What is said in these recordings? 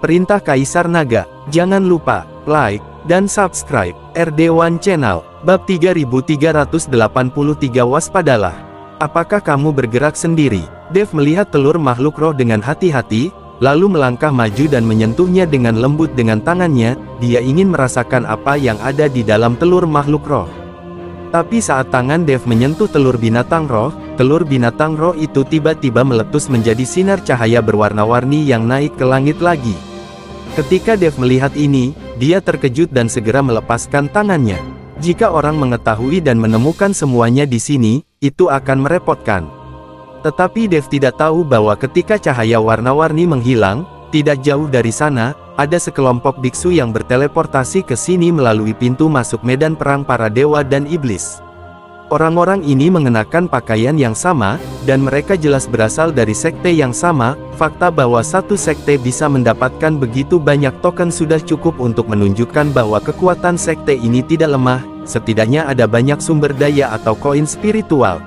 Perintah Kaisar Naga. Jangan lupa like dan subscribe RD1 Channel. Bab 3383 Waspadalah. Apakah kamu bergerak sendiri? Dev melihat telur makhluk roh dengan hati-hati, lalu melangkah maju dan menyentuhnya dengan lembut dengan tangannya. Dia ingin merasakan apa yang ada di dalam telur makhluk roh. Tapi saat tangan Dev menyentuh telur binatang roh itu tiba-tiba meletus menjadi sinar cahaya berwarna-warni yang naik ke langit lagi. Ketika Dev melihat ini, dia terkejut dan segera melepaskan tangannya. Jika orang mengetahui dan menemukan semuanya di sini, itu akan merepotkan. Tetapi Dev tidak tahu bahwa ketika cahaya warna-warni menghilang, tidak jauh dari sana, ada sekelompok biksu yang berteleportasi ke sini melalui pintu masuk medan perang para dewa dan iblis. Orang-orang ini mengenakan pakaian yang sama, dan mereka jelas berasal dari sekte yang sama. Fakta bahwa satu sekte bisa mendapatkan begitu banyak token sudah cukup untuk menunjukkan bahwa kekuatan sekte ini tidak lemah, setidaknya ada banyak sumber daya atau koin spiritual.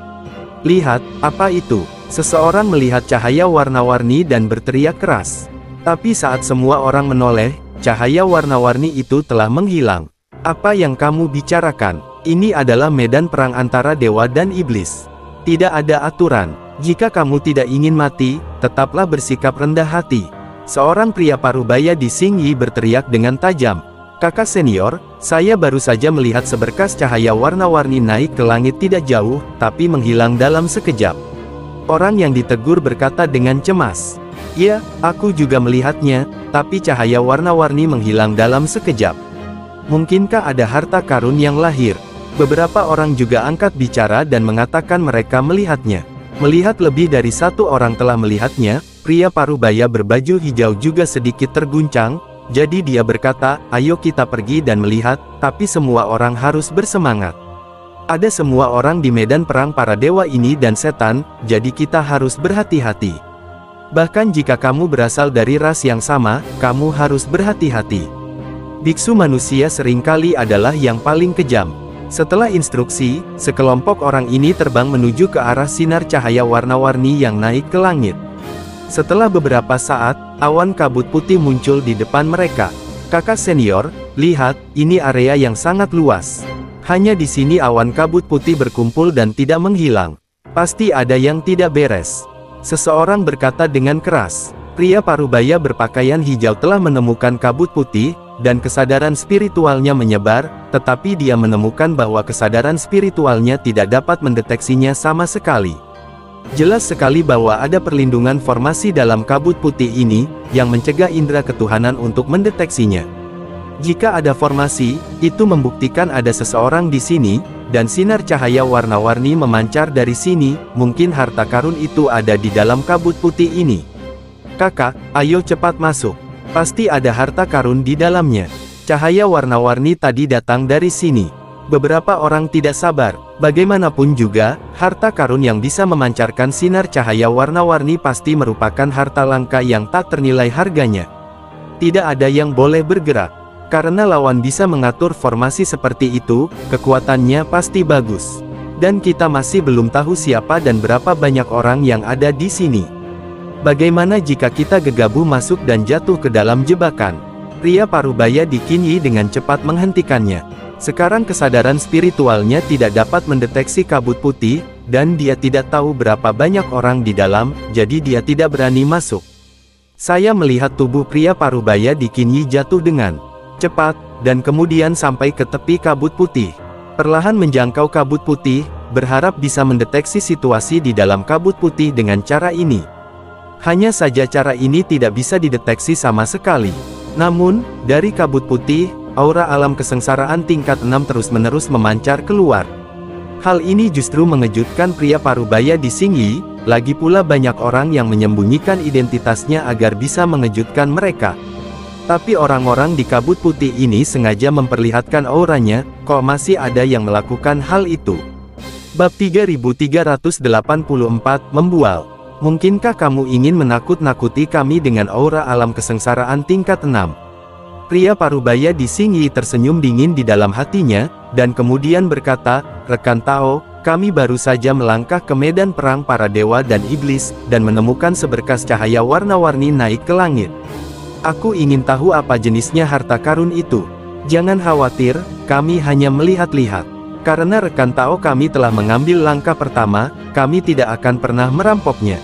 Lihat, apa itu? Seseorang melihat cahaya warna-warni dan berteriak keras. Tapi saat semua orang menoleh, cahaya warna-warni itu telah menghilang. Apa yang kamu bicarakan? Ini adalah medan perang antara dewa dan iblis. Tidak ada aturan. Jika kamu tidak ingin mati, tetaplah bersikap rendah hati. Seorang pria parubaya di Xingyi berteriak dengan tajam. Kakak senior, saya baru saja melihat seberkas cahaya warna-warni naik ke langit tidak jauh, tapi menghilang dalam sekejap. Orang yang ditegur berkata dengan cemas. Ya, aku juga melihatnya, tapi cahaya warna-warni menghilang dalam sekejap. Mungkinkah ada harta karun yang lahir? Beberapa orang juga angkat bicara dan mengatakan mereka melihatnya. Melihat lebih dari satu orang telah melihatnya. Pria parubaya berbaju hijau juga sedikit terguncang, jadi dia berkata, ayo kita pergi dan melihat, tapi semua orang harus bersemangat. Ada semua orang di medan perang para dewa ini dan setan, jadi kita harus berhati-hati. Bahkan jika kamu berasal dari ras yang sama, kamu harus berhati-hati. Biksu manusia seringkali adalah yang paling kejam. Setelah instruksi, sekelompok orang ini terbang menuju ke arah sinar cahaya warna-warni yang naik ke langit. Setelah beberapa saat, awan kabut putih muncul di depan mereka. Kakak senior, lihat, ini area yang sangat luas. Hanya di sini awan kabut putih berkumpul dan tidak menghilang. Pasti ada yang tidak beres. Seseorang berkata dengan keras. Pria parubaya berpakaian hijau telah menemukan kabut putih, dan kesadaran spiritualnya menyebar, tetapi dia menemukan bahwa kesadaran spiritualnya tidak dapat mendeteksinya sama sekali. Jelas sekali bahwa ada perlindungan formasi dalam kabut putih ini, yang mencegah indera ketuhanan untuk mendeteksinya. Jika ada formasi, itu membuktikan ada seseorang di sini, dan sinar cahaya warna-warni memancar dari sini. Mungkin harta karun itu ada di dalam kabut putih ini. Kakak, ayo cepat masuk. Pasti ada harta karun di dalamnya. Cahaya warna-warni tadi datang dari sini. Beberapa orang tidak sabar. Bagaimanapun juga, harta karun yang bisa memancarkan sinar cahaya warna-warni pasti merupakan harta langka yang tak ternilai harganya. Tidak ada yang boleh bergerak. Karena lawan bisa mengatur formasi seperti itu, kekuatannya pasti bagus. Dan kita masih belum tahu siapa dan berapa banyak orang yang ada di sini. Bagaimana jika kita gegabah masuk dan jatuh ke dalam jebakan? Pria parubaya di Xingyi dengan cepat menghentikannya. Sekarang kesadaran spiritualnya tidak dapat mendeteksi kabut putih, dan dia tidak tahu berapa banyak orang di dalam, jadi dia tidak berani masuk. Saya melihat tubuh pria parubaya di Xingyi jatuh dengan cepat, dan kemudian sampai ke tepi kabut putih. Perlahan menjangkau kabut putih, berharap bisa mendeteksi situasi di dalam kabut putih dengan cara ini. Hanya saja cara ini tidak bisa dideteksi sama sekali. Namun, dari kabut putih, aura alam kesengsaraan tingkat 6 terus-menerus memancar keluar. Hal ini justru mengejutkan pria parubaya di Xingyi, lagi pula banyak orang yang menyembunyikan identitasnya agar bisa mengejutkan mereka. Tapi orang-orang di kabut putih ini sengaja memperlihatkan auranya, kok masih ada yang melakukan hal itu. Bab 3384 Membual. Mungkinkah kamu ingin menakut-nakuti kami dengan aura alam kesengsaraan tingkat 6? Pria parubaya di Xingyi tersenyum dingin di dalam hatinya, dan kemudian berkata, rekan Tao, kami baru saja melangkah ke medan perang para dewa dan iblis, dan menemukan seberkas cahaya warna-warni naik ke langit. Aku ingin tahu apa jenisnya harta karun itu. Jangan khawatir, kami hanya melihat-lihat. Karena rekan Tao kami telah mengambil langkah pertama, kami tidak akan pernah merampoknya.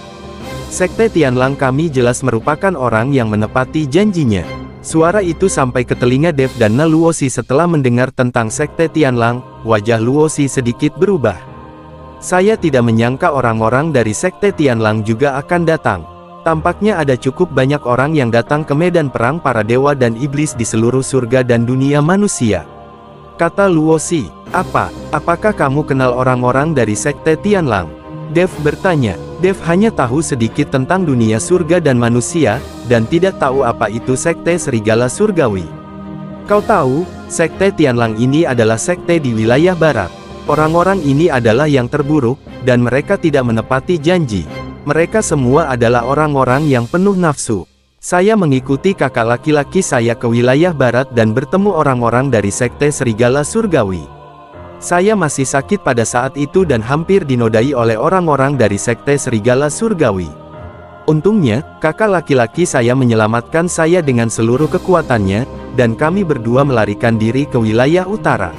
Sekte Tianlang kami jelas merupakan orang yang menepati janjinya. Suara itu sampai ke telinga Dev dan Na Luosi. Setelah mendengar tentang Sekte Tianlang, wajah Luosi sedikit berubah. Saya tidak menyangka orang-orang dari Sekte Tianlang juga akan datang. Tampaknya ada cukup banyak orang yang datang ke medan perang para dewa dan iblis di seluruh surga dan dunia manusia. Kata Luosi, apakah kamu kenal orang-orang dari Sekte Tianlang? Dev bertanya. Dev hanya tahu sedikit tentang dunia surga dan manusia, dan tidak tahu apa itu Sekte Serigala Surgawi. Kau tahu, Sekte Tianlang ini adalah sekte di wilayah barat. Orang-orang ini adalah yang terburuk, dan mereka tidak menepati janji. Mereka semua adalah orang-orang yang penuh nafsu. Saya mengikuti kakak laki-laki saya ke wilayah barat dan bertemu orang-orang dari Sekte Serigala Surgawi. Saya masih sakit pada saat itu dan hampir dinodai oleh orang-orang dari Sekte Serigala Surgawi. Untungnya, kakak laki-laki saya menyelamatkan saya dengan seluruh kekuatannya, dan kami berdua melarikan diri ke wilayah utara.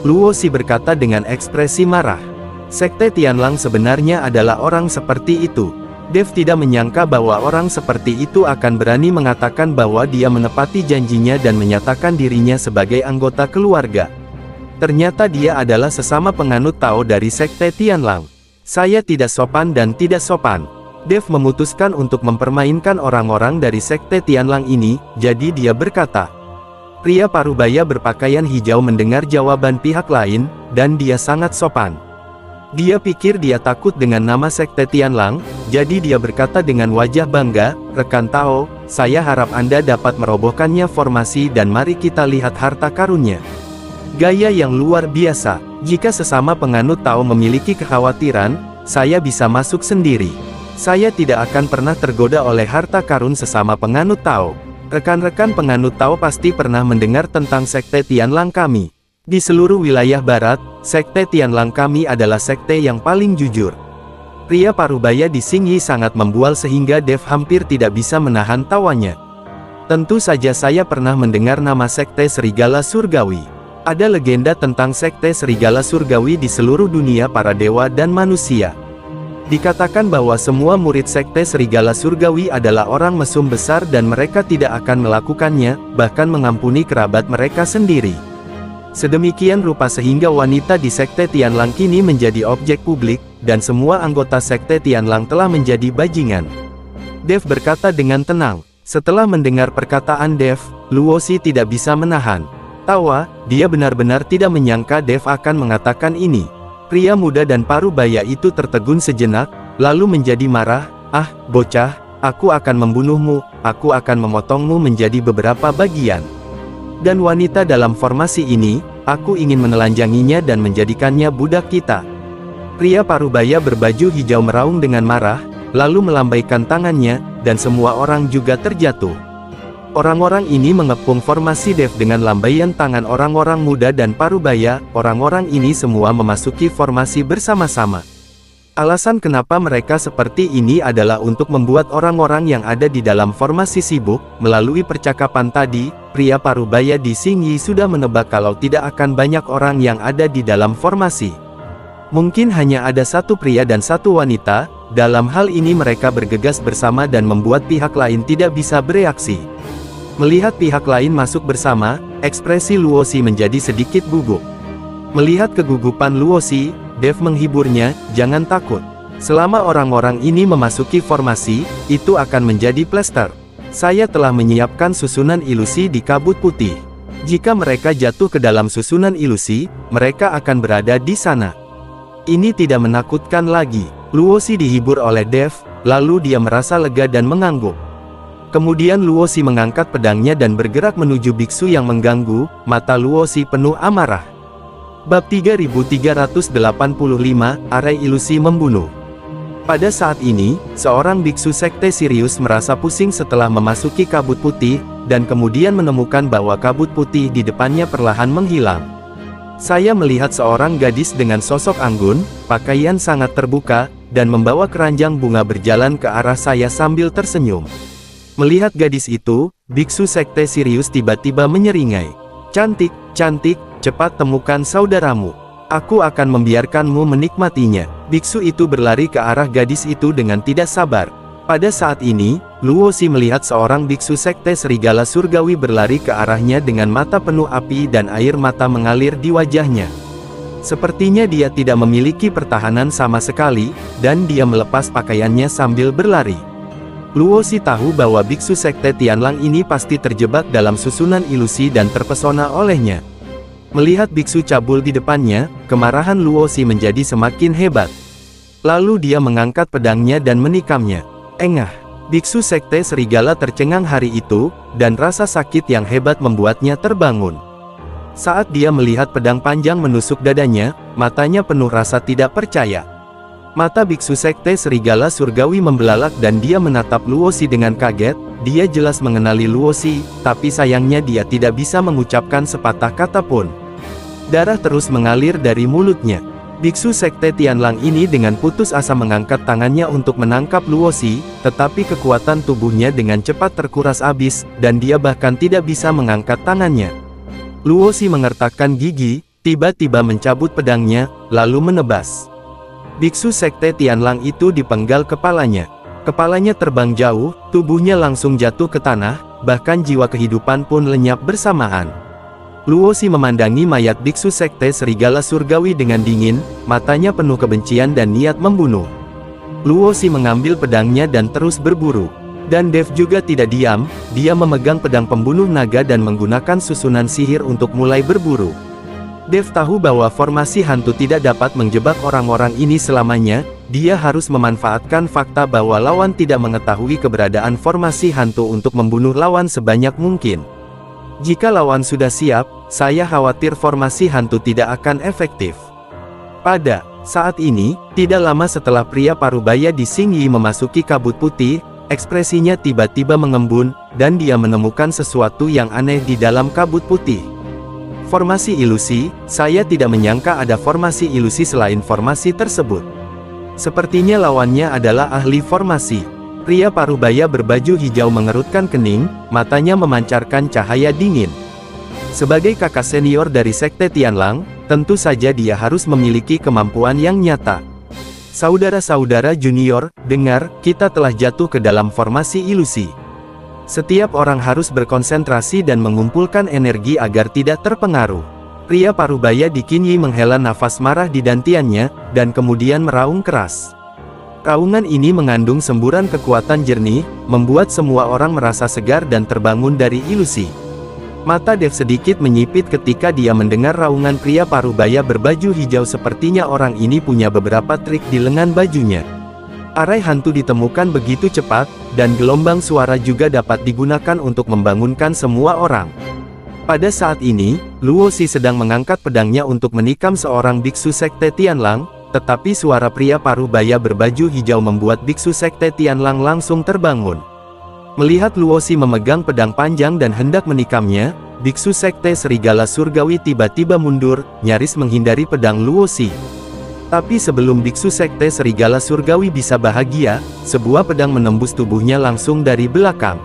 Luosi berkata dengan ekspresi marah. Sekte Tianlang sebenarnya adalah orang seperti itu. Dev tidak menyangka bahwa orang seperti itu akan berani mengatakan bahwa dia menepati janjinya dan menyatakan dirinya sebagai anggota keluarga. Ternyata dia adalah sesama penganut Tao dari Sekte Tianlang. Saya tidak sopan dan tidak sopan. Dev memutuskan untuk mempermainkan orang-orang dari Sekte Tianlang ini, jadi dia berkata. Pria parubaya berpakaian hijau mendengar jawaban pihak lain, dan dia sangat sopan. Dia pikir dia takut dengan nama Sekte Tianlang, jadi dia berkata dengan wajah bangga, rekan Tao, saya harap Anda dapat merobohkannya formasi dan mari kita lihat harta karunnya. Gaya yang luar biasa. Jika sesama penganut Tao memiliki kekhawatiran, saya bisa masuk sendiri. Saya tidak akan pernah tergoda oleh harta karun sesama penganut Tao. Rekan-rekan penganut Tao pasti pernah mendengar tentang Sekte Tianlang kami. Di seluruh wilayah barat, Sekte Tianlang kami adalah sekte yang paling jujur. Pria parubaya di Xingyi sangat membual sehingga Dev hampir tidak bisa menahan tawanya. Tentu saja saya pernah mendengar nama Sekte Serigala Surgawi. Ada legenda tentang Sekte Serigala Surgawi di seluruh dunia para dewa dan manusia. Dikatakan bahwa semua murid Sekte Serigala Surgawi adalah orang mesum besar dan mereka tidak akan melakukannya, bahkan mengampuni kerabat mereka sendiri. Sedemikian rupa sehingga wanita di Sekte Tianlang kini menjadi objek publik, dan semua anggota Sekte Tianlang telah menjadi bajingan. Dev berkata dengan tenang. Setelah mendengar perkataan Dev, Luosi tidak bisa menahan tawa. Dia benar-benar tidak menyangka Dev akan mengatakan ini. Pria muda dan parubaya itu tertegun sejenak, lalu menjadi marah. Ah, bocah, aku akan membunuhmu, aku akan memotongmu menjadi beberapa bagian. Dan wanita dalam formasi ini, aku ingin menelanjanginya dan menjadikannya budak kita. Pria parubaya berbaju hijau meraung dengan marah, lalu melambaikan tangannya, dan semua orang juga terjatuh. Orang-orang ini mengepung formasi Dev dengan lambaian tangan orang-orang muda dan parubaya. Orang-orang ini semua memasuki formasi bersama-sama. Alasan kenapa mereka seperti ini adalah untuk membuat orang-orang yang ada di dalam formasi sibuk. Melalui percakapan tadi, pria parubaya di Xingyi sudah menebak kalau tidak akan banyak orang yang ada di dalam formasi. Mungkin hanya ada satu pria dan satu wanita. Dalam hal ini mereka bergegas bersama dan membuat pihak lain tidak bisa bereaksi. Melihat pihak lain masuk bersama, ekspresi Luosi menjadi sedikit gugup. Melihat kegugupan Luosi, Dev menghiburnya, jangan takut. Selama orang-orang ini memasuki formasi, itu akan menjadi plester. Saya telah menyiapkan susunan ilusi di kabut putih. Jika mereka jatuh ke dalam susunan ilusi, mereka akan berada di sana. Ini tidak menakutkan lagi. Luosi dihibur oleh Dev, lalu dia merasa lega dan mengangguk. Kemudian Luosi mengangkat pedangnya dan bergerak menuju biksu yang mengganggu. Mata Luosi penuh amarah. Bab 3385, Arai Ilusi Membunuh. Pada saat ini, seorang biksu sekte Sirius merasa pusing setelah memasuki kabut putih, dan kemudian menemukan bahwa kabut putih di depannya perlahan menghilang. Saya melihat seorang gadis dengan sosok anggun, pakaian sangat terbuka, dan membawa keranjang bunga berjalan ke arah saya sambil tersenyum. Melihat gadis itu, biksu sekte Sirius tiba-tiba menyeringai. Cantik, cantik, cepat temukan saudaramu. Aku akan membiarkanmu menikmatinya. Biksu itu berlari ke arah gadis itu dengan tidak sabar. Pada saat ini, Luosi melihat seorang biksu sekte serigala surgawi berlari ke arahnya dengan mata penuh api dan air mata mengalir di wajahnya. Sepertinya dia tidak memiliki pertahanan sama sekali, dan dia melepas pakaiannya sambil berlari. Luosi tahu bahwa biksu sekte Tianlang ini pasti terjebak dalam susunan ilusi dan terpesona olehnya. Melihat biksu cabul di depannya, kemarahan Luosi menjadi semakin hebat. Lalu dia mengangkat pedangnya dan menikamnya. Engah! Biksu sekte serigala tercengang hari itu, dan rasa sakit yang hebat membuatnya terbangun. Saat dia melihat pedang panjang menusuk dadanya, matanya penuh rasa tidak percaya. Mata biksu sekte serigala surgawi membelalak dan dia menatap Luosi dengan kaget. Dia jelas mengenali Luosi, tapi sayangnya dia tidak bisa mengucapkan sepatah kata pun. Darah terus mengalir dari mulutnya. Biksu sekte Tianlang ini dengan putus asa mengangkat tangannya untuk menangkap Luosi, tetapi kekuatan tubuhnya dengan cepat terkuras habis, dan dia bahkan tidak bisa mengangkat tangannya. Luosi mengertakkan gigi, tiba-tiba mencabut pedangnya, lalu menebas. Biksu sekte Tianlang itu dipenggal kepalanya. Kepalanya terbang jauh, tubuhnya langsung jatuh ke tanah, bahkan jiwa kehidupan pun lenyap bersamaan. Luosi memandangi mayat biksu sekte serigala surgawi dengan dingin, matanya penuh kebencian dan niat membunuh. Luosi mengambil pedangnya dan terus berburu. Dan Dev juga tidak diam, dia memegang pedang pembunuh naga dan menggunakan susunan sihir untuk mulai berburu. Dev tahu bahwa formasi hantu tidak dapat menjebak orang-orang ini selamanya, dia harus memanfaatkan fakta bahwa lawan tidak mengetahui keberadaan formasi hantu untuk membunuh lawan sebanyak mungkin. Jika lawan sudah siap, saya khawatir formasi hantu tidak akan efektif. Pada saat ini, tidak lama setelah pria parubaya di Xingyi memasuki kabut putih, ekspresinya tiba-tiba mengembun, dan dia menemukan sesuatu yang aneh di dalam kabut putih. Formasi ilusi, saya tidak menyangka ada formasi ilusi selain formasi tersebut. Sepertinya lawannya adalah ahli formasi. Pria parubaya berbaju hijau mengerutkan kening, matanya memancarkan cahaya dingin. Sebagai kakak senior dari sekte Tianlang, tentu saja dia harus memiliki kemampuan yang nyata. Saudara-saudara junior, dengar, kita telah jatuh ke dalam formasi ilusi. Setiap orang harus berkonsentrasi dan mengumpulkan energi agar tidak terpengaruh. Pria parubaya di Qinyi menghela nafas marah di dantiannya, dan kemudian meraung keras. Raungan ini mengandung semburan kekuatan jernih, membuat semua orang merasa segar dan terbangun dari ilusi. Mata Dev sedikit menyipit ketika dia mendengar raungan pria parubaya berbaju hijau. Sepertinya orang ini punya beberapa trik di lengan bajunya. Arai hantu ditemukan begitu cepat, dan gelombang suara juga dapat digunakan untuk membangunkan semua orang. Pada saat ini, Luosi sedang mengangkat pedangnya untuk menikam seorang biksu sekte Tianlang, tetapi suara pria parubaya berbaju hijau membuat biksu sekte Tianlang langsung terbangun. Melihat Luosi memegang pedang panjang dan hendak menikamnya, biksu sekte serigala surgawi tiba-tiba mundur, nyaris menghindari pedang Luosi. Tapi sebelum biksu sekte serigala surgawi bisa bahagia, sebuah pedang menembus tubuhnya langsung dari belakang.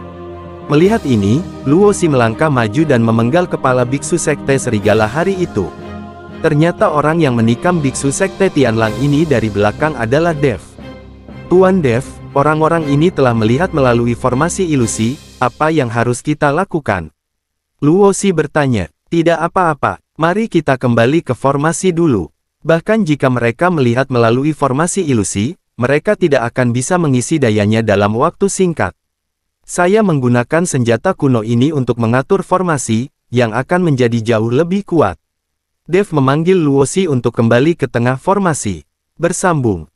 Melihat ini, Luosi melangkah maju dan memenggal kepala biksu sekte serigala hari itu. Ternyata orang yang menikam biksu sekte Tianlang ini dari belakang adalah Dev. Tuan Dev, orang-orang ini telah melihat melalui formasi ilusi, apa yang harus kita lakukan? Luosi bertanya. Tidak apa-apa, mari kita kembali ke formasi dulu. Bahkan jika mereka melihat melalui formasi ilusi, mereka tidak akan bisa mengisi dayanya dalam waktu singkat. Saya menggunakan senjata kuno ini untuk mengatur formasi, yang akan menjadi jauh lebih kuat. Dev memanggil Luosi untuk kembali ke tengah formasi. Bersambung.